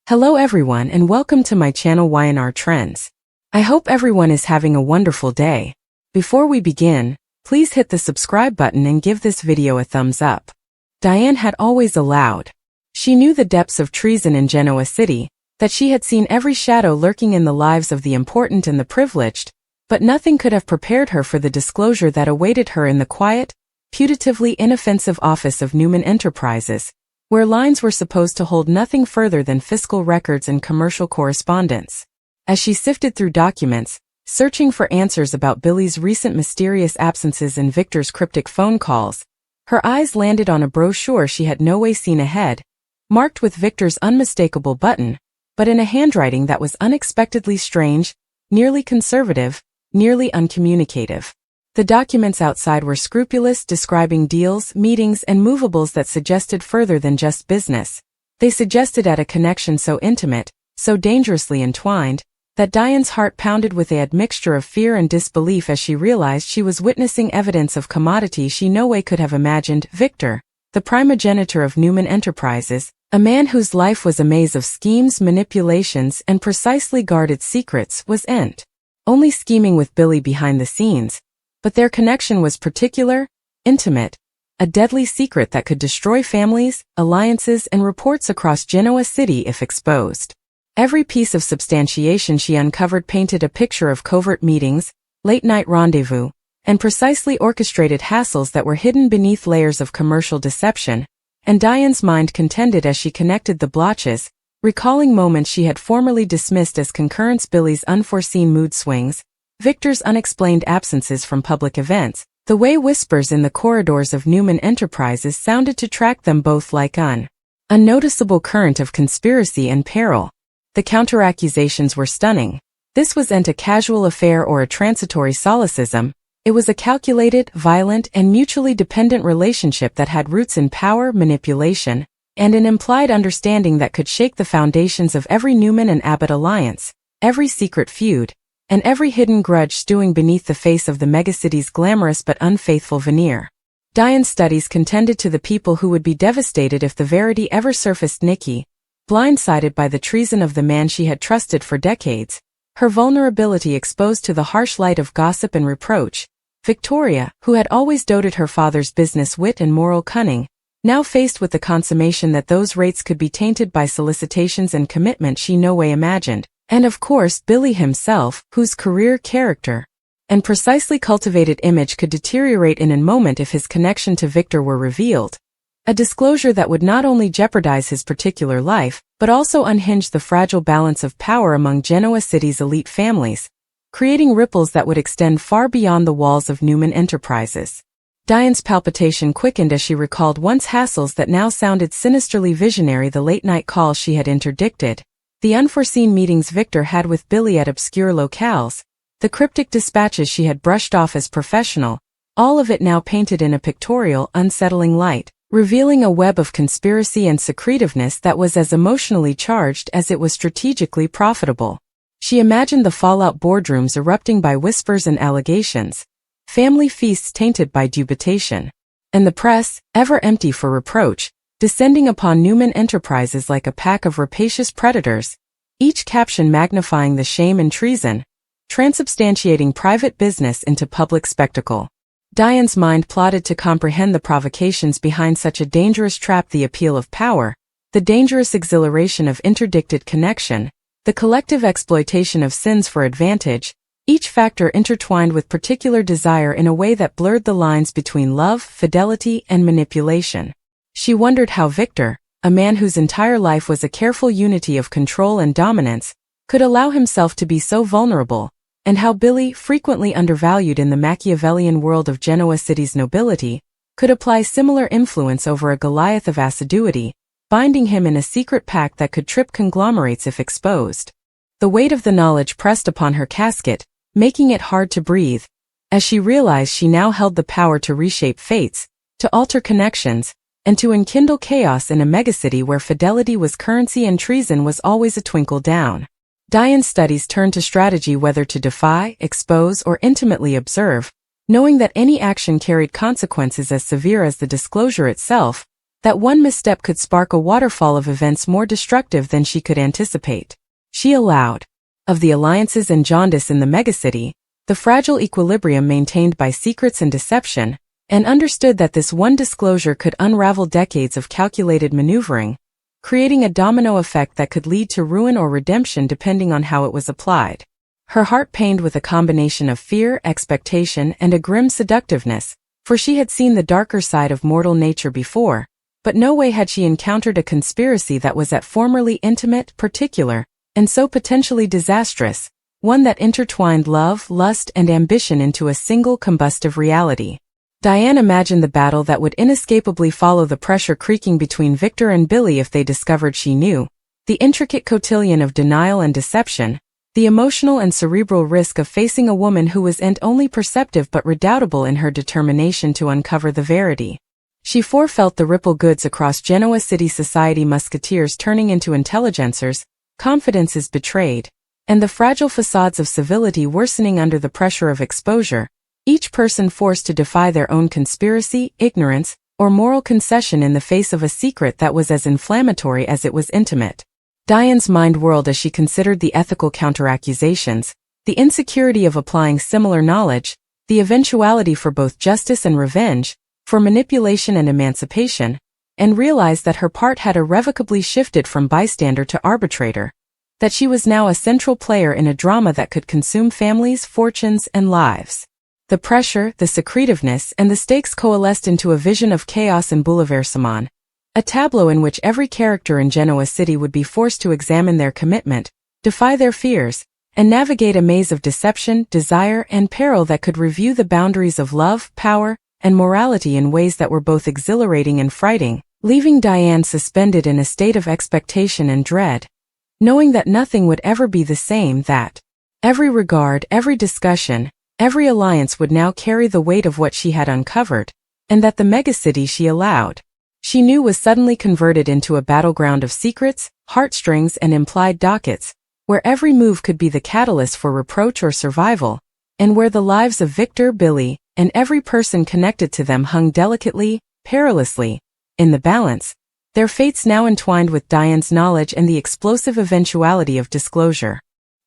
Hello everyone and welcome to my channel Y&R Trends. I hope everyone is having a wonderful day. Before we begin, please hit the subscribe button and give this video a thumbs up. Diane had always allowed. She knew the depths of treason in Genoa City, that she had seen every shadow lurking in the lives of the important and the privileged, but nothing could have prepared her for the disclosure that awaited her in the quiet, putatively inoffensive office of Newman Enterprises, where lines were supposed to hold nothing further than fiscal records and commercial correspondence. As she sifted through documents, searching for answers about Billy's recent mysterious absences and Victor's cryptic phone calls, her eyes landed on a brochure she had no way seen ahead, marked with Victor's unmistakable button, but in a handwriting that was unexpectedly strange, nearly conservative, nearly uncommunicative. The documents outside were scrupulous, describing deals, meetings, and movables that suggested further than just business. They suggested at a connection so intimate, so dangerously entwined, that Diane's heart pounded with a admixture of fear and disbelief as she realized she was witnessing evidence of commodity she no way could have imagined. Victor, the primogenitor of Newman Enterprises, a man whose life was a maze of schemes, manipulations, and precisely guarded secrets, was only scheming with Billy behind the scenes. But their connection was particular, intimate, a deadly secret that could destroy families, alliances, and reports across Genoa City if exposed. Every piece of substantiation she uncovered painted a picture of covert meetings, late-night rendezvous, and precisely orchestrated hassles that were hidden beneath layers of commercial deception, and Diane's mind contended as she connected the blotches, recalling moments she had formerly dismissed as concurrence: Billy's unforeseen mood swings, Victor's unexplained absences from public events, the way whispers in the corridors of Newman Enterprises sounded to track them both like an unnoticeable current of conspiracy and peril. The counter-accusations were stunning. This wasn't a casual affair or a transitory solecism. It was a calculated, violent, and mutually dependent relationship that had roots in power, manipulation, and an implied understanding that could shake the foundations of every Newman and Abbott alliance, every secret feud, and every hidden grudge stewing beneath the face of the megacity's glamorous but unfaithful veneer. Diane's studies contended to the people who would be devastated if the verity ever surfaced. Nikki, blindsided by the treason of the man she had trusted for decades, her vulnerability exposed to the harsh light of gossip and reproach. Victoria, who had always doted her father's business wit and moral cunning, now faced with the consummation that those rates could be tainted by solicitations and commitment she no way imagined. And of course Billy himself, whose career, character, and precisely cultivated image could deteriorate in a moment if his connection to Victor were revealed. A disclosure that would not only jeopardize his particular life, but also unhinge the fragile balance of power among Genoa City's elite families, creating ripples that would extend far beyond the walls of Newman Enterprises. Diane's palpitation quickened as she recalled once hassles that now sounded sinisterly visionary: the late-night calls she had interdicted, the unforeseen meetings Victor had with Billy at obscure locales, the cryptic dispatches she had brushed off as professional, all of it now painted in a pictorial, unsettling light, revealing a web of conspiracy and secretiveness that was as emotionally charged as it was strategically profitable. She imagined the fallout boardrooms erupting by whispers and allegations, family feasts tainted by dubitation, and the press, ever empty for reproach, descending upon Newman Enterprises like a pack of rapacious predators, each caption magnifying the shame and treason, transubstantiating private business into public spectacle. Diane's mind plotted to comprehend the provocations behind such a dangerous trap: the appeal of power, the dangerous exhilaration of interdicted connection, the collective exploitation of sins for advantage, each factor intertwined with particular desire in a way that blurred the lines between love, fidelity, and manipulation. She wondered how Victor, a man whose entire life was a careful unity of control and dominance, could allow himself to be so vulnerable, and how Billy, frequently undervalued in the Machiavellian world of Genoa City's nobility, could apply similar influence over a Goliath of assiduity, binding him in a secret pact that could trip conglomerates if exposed. The weight of the knowledge pressed upon her casket, making it hard to breathe, as she realized she now held the power to reshape fates, to alter connections, and to enkindle chaos in a megacity where fidelity was currency and treason was always a twinkle down. Diane's studies turned to strategy: whether to defy, expose, or intimately observe, knowing that any action carried consequences as severe as the disclosure itself. that one misstep could spark a waterfall of events more destructive than she could anticipate. She allowed of the alliances and jaundice in the megacity, the fragile equilibrium maintained by secrets and deception, and understood that this one disclosure could unravel decades of calculated maneuvering, creating a domino effect that could lead to ruin or redemption depending on how it was applied. Her heart pained with a combination of fear, expectation, and a grim seductiveness, for she had seen the darker side of mortal nature before, but no way had she encountered a conspiracy that was at formerly intimate, particular, and so potentially disastrous, one that intertwined love, lust, and ambition into a single combustive reality. Diane imagined the battle that would inescapably follow, the pressure creaking between Victor and Billy if they discovered she knew, the intricate cotillion of denial and deception, the emotional and cerebral risk of facing a woman who was not only perceptive but redoubtable in her determination to uncover the verity. She forefelt the ripple goods across Genoa City society, musketeers turning into intelligencers, confidences betrayed, and the fragile facades of civility worsening under the pressure of exposure, each person forced to defy their own conspiracy, ignorance, or moral concession in the face of a secret that was as inflammatory as it was intimate. Diane's mind whirled as she considered the ethical counteraccusations, the insecurity of applying similar knowledge, the eventuality for both justice and revenge, for manipulation and emancipation, and realized that her part had irrevocably shifted from bystander to arbitrator, that she was now a central player in a drama that could consume families, fortunes, and lives. The pressure, the secretiveness, and the stakes coalesced into a vision of chaos and bouleversement, a tableau in which every character in Genoa City would be forced to examine their commitment, defy their fears, and navigate a maze of deception, desire, and peril that could review the boundaries of love, power, and morality in ways that were both exhilarating and frightening, leaving Diane suspended in a state of expectation and dread, knowing that nothing would ever be the same, that every regard, every discussion, every alliance would now carry the weight of what she had uncovered, and that the megacity she allowed, she knew, was suddenly converted into a battleground of secrets, heartstrings, and implied dockets, where every move could be the catalyst for reproach or survival, and where the lives of Victor, Billy, and every person connected to them hung delicately, perilously, in the balance, their fates now entwined with Diane's knowledge and the explosive eventuality of disclosure.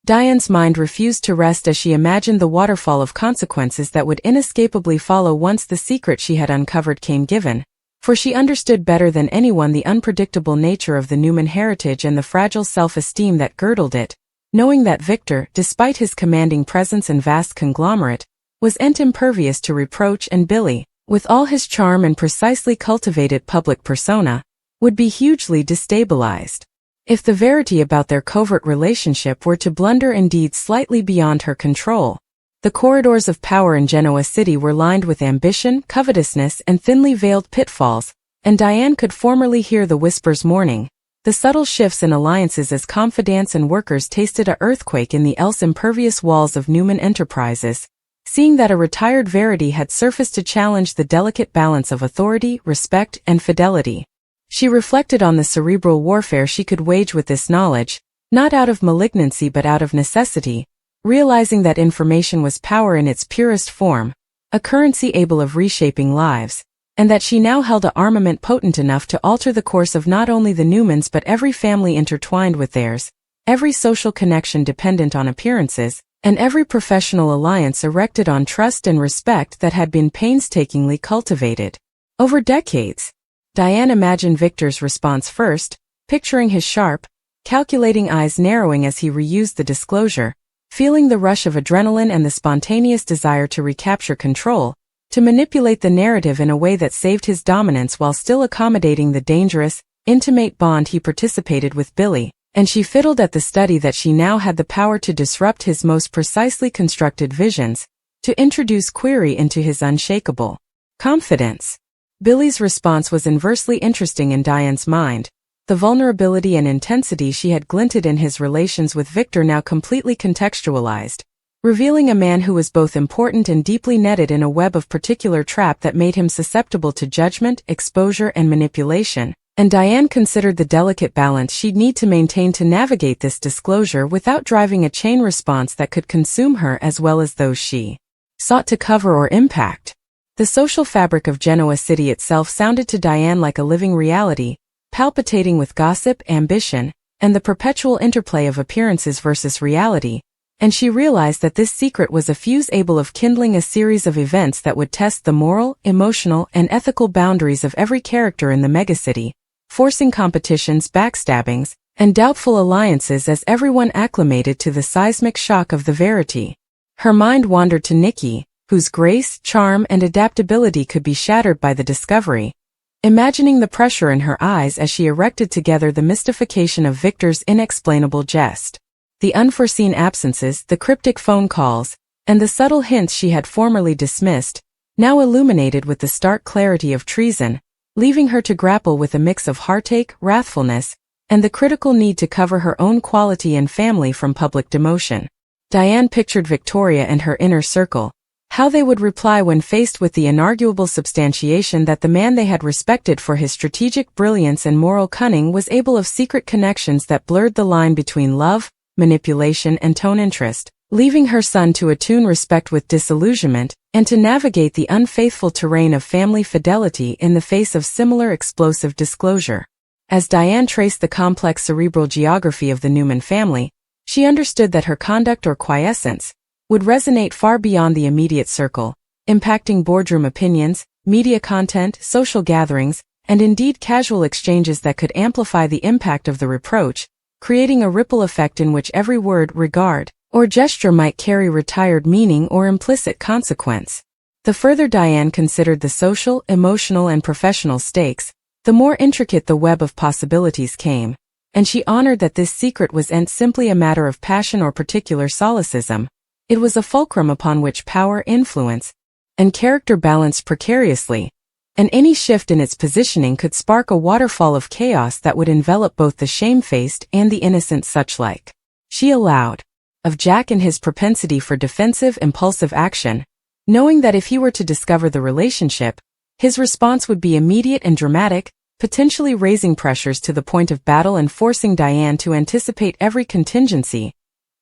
Diane's mind refused to rest as she imagined the waterfall of consequences that would inescapably follow once the secret she had uncovered came given, for she understood better than anyone the unpredictable nature of the Newman heritage and the fragile self-esteem that girdled it, knowing that Victor, despite his commanding presence and vast conglomerate, was impervious to reproach, and Billy, with all his charm and precisely cultivated public persona, would be hugely destabilized if the verity about their covert relationship were to blunder indeed slightly beyond her control. The corridors of power in Genoa City were lined with ambition, covetousness, and thinly veiled pitfalls, and Diane could formerly hear the whispers mourning, the subtle shifts in alliances as confidants and workers tasted a earthquake in the else impervious walls of Newman Enterprises, seeing that a retired verity had surfaced to challenge the delicate balance of authority, respect, and fidelity. She reflected on the cerebral warfare she could wage with this knowledge, not out of malignancy but out of necessity, realizing that information was power in its purest form, a currency able of reshaping lives, and that she now held an armament potent enough to alter the course of not only the Newmans but every family intertwined with theirs, every social connection dependent on appearances, and every professional alliance erected on trust and respect that had been painstakingly cultivated over decades. Diane imagined Victor's response first, picturing his sharp, calculating eyes narrowing as he reused the disclosure, feeling the rush of adrenaline and the spontaneous desire to recapture control, to manipulate the narrative in a way that saved his dominance while still accommodating the dangerous, intimate bond he participated with Billy, and she fiddled at the study that she now had the power to disrupt his most precisely constructed visions, to introduce query into his unshakable confidence. Billy's response was inversely interesting in Diane's mind. The vulnerability and intensity she had glinted in his relations with Victor now completely contextualized, revealing a man who was both important and deeply netted in a web of particular trap that made him susceptible to judgment, exposure, and manipulation, and Diane considered the delicate balance she'd need to maintain to navigate this disclosure without driving a chain response that could consume her as well as those she sought to cover or impact. The social fabric of Genoa City itself sounded to Diane like a living reality, palpitating with gossip, ambition, and the perpetual interplay of appearances versus reality, and she realized that this secret was a fuse able of kindling a series of events that would test the moral, emotional, and ethical boundaries of every character in the megacity, forcing competitions, backstabbings, and doubtful alliances as everyone acclimated to the seismic shock of the verity. Her mind wandered to Nikki, whose grace, charm, and adaptability could be shattered by the discovery, imagining the pressure in her eyes as she erected together the mystification of Victor's inexplainable jest. The unforeseen absences, the cryptic phone calls, and the subtle hints she had formerly dismissed, now illuminated with the stark clarity of treason, leaving her to grapple with a mix of heartache, wrathfulness, and the critical need to cover her own quality and family from public demotion. Diane pictured Victoria and her inner circle, how they would reply when faced with the inarguable substantiation that the man they had respected for his strategic brilliance and moral cunning was able of secret connections that blurred the line between love, manipulation, and tone interest, leaving her son to attune respect with disillusionment, and to navigate the unfaithful terrain of family fidelity in the face of similar explosive disclosure. As Diane traced the complex cerebral geography of the Newman family, she understood that her conduct or quiescence would resonate far beyond the immediate circle, impacting boardroom opinions, media content, social gatherings, and indeed casual exchanges that could amplify the impact of the reproach, creating a ripple effect in which every word, regard, or gesture might carry retired meaning or implicit consequence. The further Diane considered the social, emotional, and professional stakes, the more intricate the web of possibilities came, and she honored that this secret wasn't simply a matter of passion or particular solecism. It was a fulcrum upon which power, influence, and character balanced precariously, and any shift in its positioning could spark a waterfall of chaos that would envelop both the shamefaced and the innocent suchlike. She allowed of Jack and his propensity for defensive, impulsive action, knowing that if he were to discover the relationship, his response would be immediate and dramatic, potentially raising pressures to the point of battle and forcing Diane to anticipate every contingency,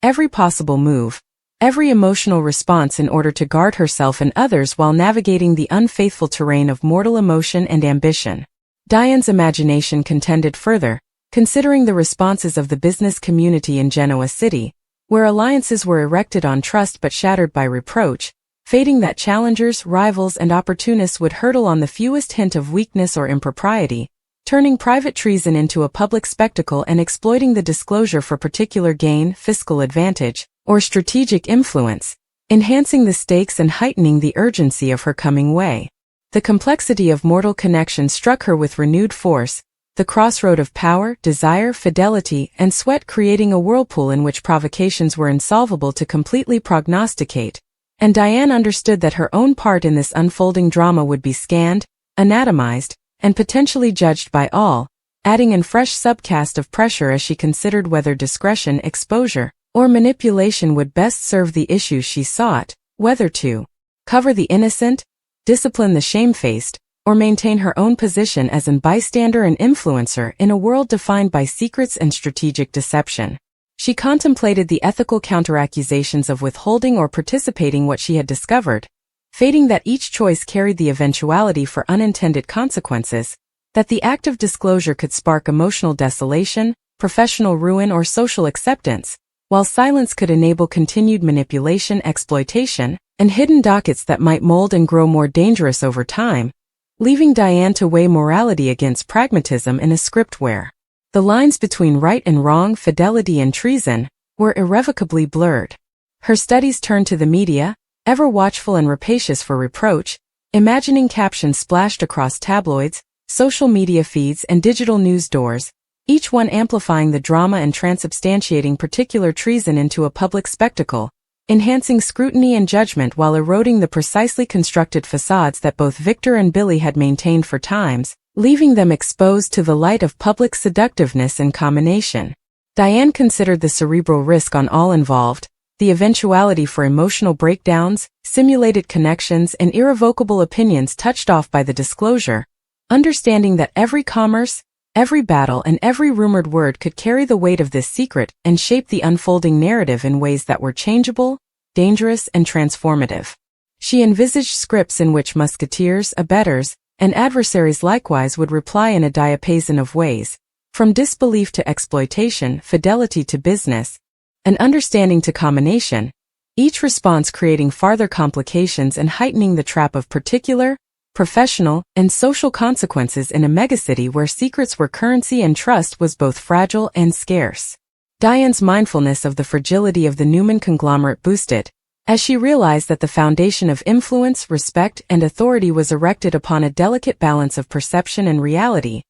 every possible move, every emotional response in order to guard herself and others while navigating the unfaithful terrain of mortal emotion and ambition. Diane's imagination contended further, considering the responses of the business community in Genoa City, where alliances were erected on trust but shattered by reproach, fating that challengers, rivals, and opportunists would hurtle on the fewest hint of weakness or impropriety, turning private treason into a public spectacle and exploiting the disclosure for particular gain, fiscal advantage, or strategic influence, enhancing the stakes and heightening the urgency of her coming way. The complexity of mortal connection struck her with renewed force, the crossroad of power, desire, fidelity, and sweat creating a whirlpool in which provocations were insolvable to completely prognosticate, and Diane understood that her own part in this unfolding drama would be scanned, anatomized, and potentially judged by all, adding a fresh subcast of pressure as she considered whether discretion, exposure, or manipulation would best serve the issues she sought, whether to cover the innocent, discipline the shamefaced, or maintain her own position as an bystander and influencer in a world defined by secrets and strategic deception. She contemplated the ethical counteraccusations of withholding or participating what she had discovered, fating that each choice carried the eventuality for unintended consequences, that the act of disclosure could spark emotional desolation, professional ruin, or social acceptance, while silence could enable continued manipulation, exploitation, and hidden dockets that might mold and grow more dangerous over time, leaving Diane to weigh morality against pragmatism in a script where the lines between right and wrong, fidelity and treason, were irrevocably blurred. Her studies turned to the media, ever watchful and rapacious for reproach, imagining captions splashed across tabloids, social media feeds, and digital news doors, each one amplifying the drama and transubstantiating particular treason into a public spectacle, enhancing scrutiny and judgment while eroding the precisely constructed facades that both Victor and Billy had maintained for times, leaving them exposed to the light of public seductiveness and combination. Diane considered the cerebral risk on all involved, the eventuality for emotional breakdowns, simulated connections, and irrevocable opinions touched off by the disclosure, understanding that every commerce, every battle, and every rumored word could carry the weight of this secret and shape the unfolding narrative in ways that were changeable, dangerous, and transformative. She envisaged scripts in which musketeers, abettors, and adversaries likewise would reply in a diapason of ways, from disbelief to exploitation, fidelity to business, and understanding to combination, each response creating farther complications and heightening the trap of particular, professional, and social consequences in a megacity where secrets were currency and trust was both fragile and scarce. Diane's mindfulness of the fragility of the Newman conglomerate boosted, as she realized that the foundation of influence, respect, and authority was erected upon a delicate balance of perception and reality,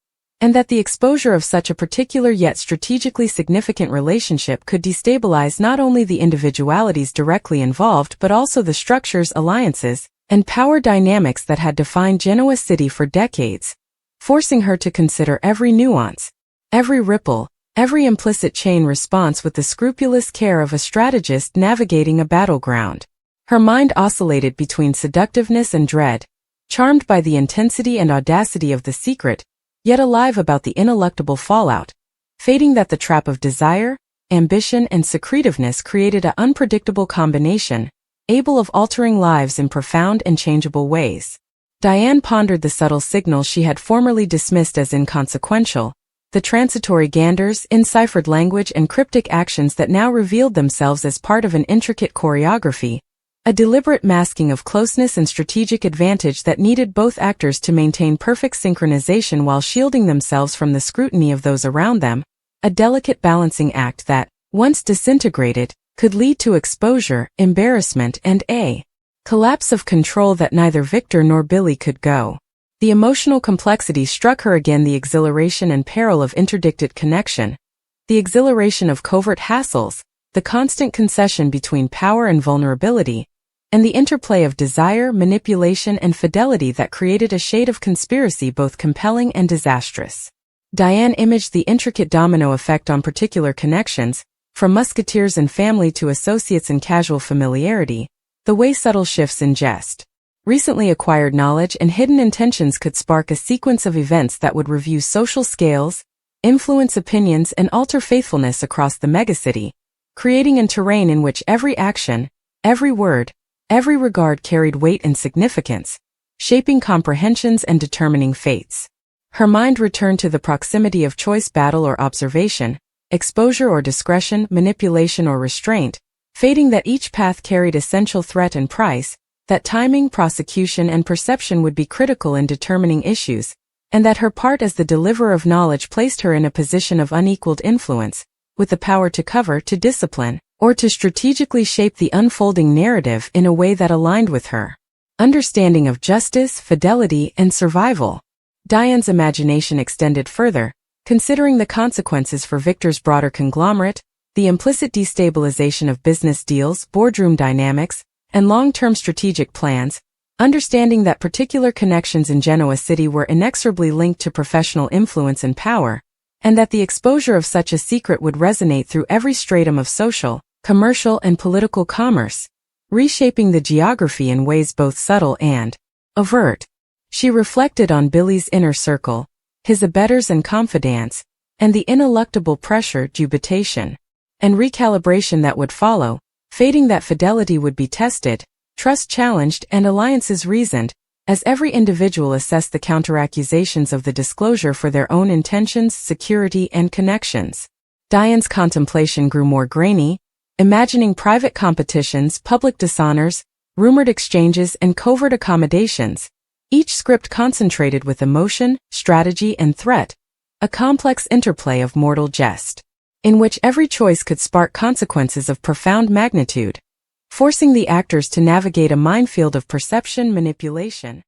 and that the exposure of such a particular yet strategically significant relationship could destabilize not only the individualities directly involved but also the structures, alliances, and power dynamics that had defined Genoa City for decades, forcing her to consider every nuance, every ripple, every implicit chain response with the scrupulous care of a strategist navigating a battleground. Her mind oscillated between seductiveness and dread, charmed by the intensity and audacity of the secret, yet alive about the ineluctable fallout, fating that the trap of desire, ambition, and secretiveness created an unpredictable combination, able of altering lives in profound and changeable ways. Diane pondered the subtle signals she had formerly dismissed as inconsequential, the transitory ganders, enciphered language, and cryptic actions that now revealed themselves as part of an intricate choreography, a deliberate masking of closeness and strategic advantage that needed both actors to maintain perfect synchronization while shielding themselves from the scrutiny of those around them, a delicate balancing act that, once disintegrated, could lead to exposure, embarrassment, and a collapse of control that neither Victor nor Billy could go. The emotional complexity struck her again, the exhilaration and peril of interdicted connection, the exhilaration of covert hassles, the constant concession between power and vulnerability, and the interplay of desire, manipulation, and fidelity that created a shade of conspiracy both compelling and disastrous. Diane imaged the intricate domino effect on particular connections, from musketeers and family to associates and casual familiarity, the way subtle shifts in jest, recently acquired knowledge, and hidden intentions could spark a sequence of events that would review social scales, influence opinions, and alter faithfulness across the megacity, creating a terrain in which every action, every word, every regard carried weight and significance, shaping comprehensions and determining fates. Her mind returned to the proximity of choice, battle or observation, exposure or discretion, manipulation or restraint, fating that each path carried essential threat and price, that timing, prosecution, and perception would be critical in determining issues, and that her part as the deliverer of knowledge placed her in a position of unequaled influence, with the power to cover, to discipline, or to strategically shape the unfolding narrative in a way that aligned with her understanding of justice, fidelity, and survival. Diane's imagination extended further, considering the consequences for Victor's broader conglomerate, the implicit destabilization of business deals, boardroom dynamics, and long-term strategic plans, understanding that particular connections in Genoa City were inexorably linked to professional influence and power, and that the exposure of such a secret would resonate through every stratum of social, commercial, and political commerce, reshaping the geography in ways both subtle and overt. She reflected on Billy's inner circle, his abettors and confidants, and the ineluctable pressure, dubitation, and recalibration that would follow, fating that fidelity would be tested, trust challenged, and alliances reasoned, as every individual assessed the counteraccusations of the disclosure for their own intentions, security, and connections. Diane's contemplation grew more grainy, imagining private competitions, public dishonors, rumored exchanges, and covert accommodations, each script concentrated with emotion, strategy, and threat, a complex interplay of mortal jest, in which every choice could spark consequences of profound magnitude, forcing the actors to navigate a minefield of perception, manipulation,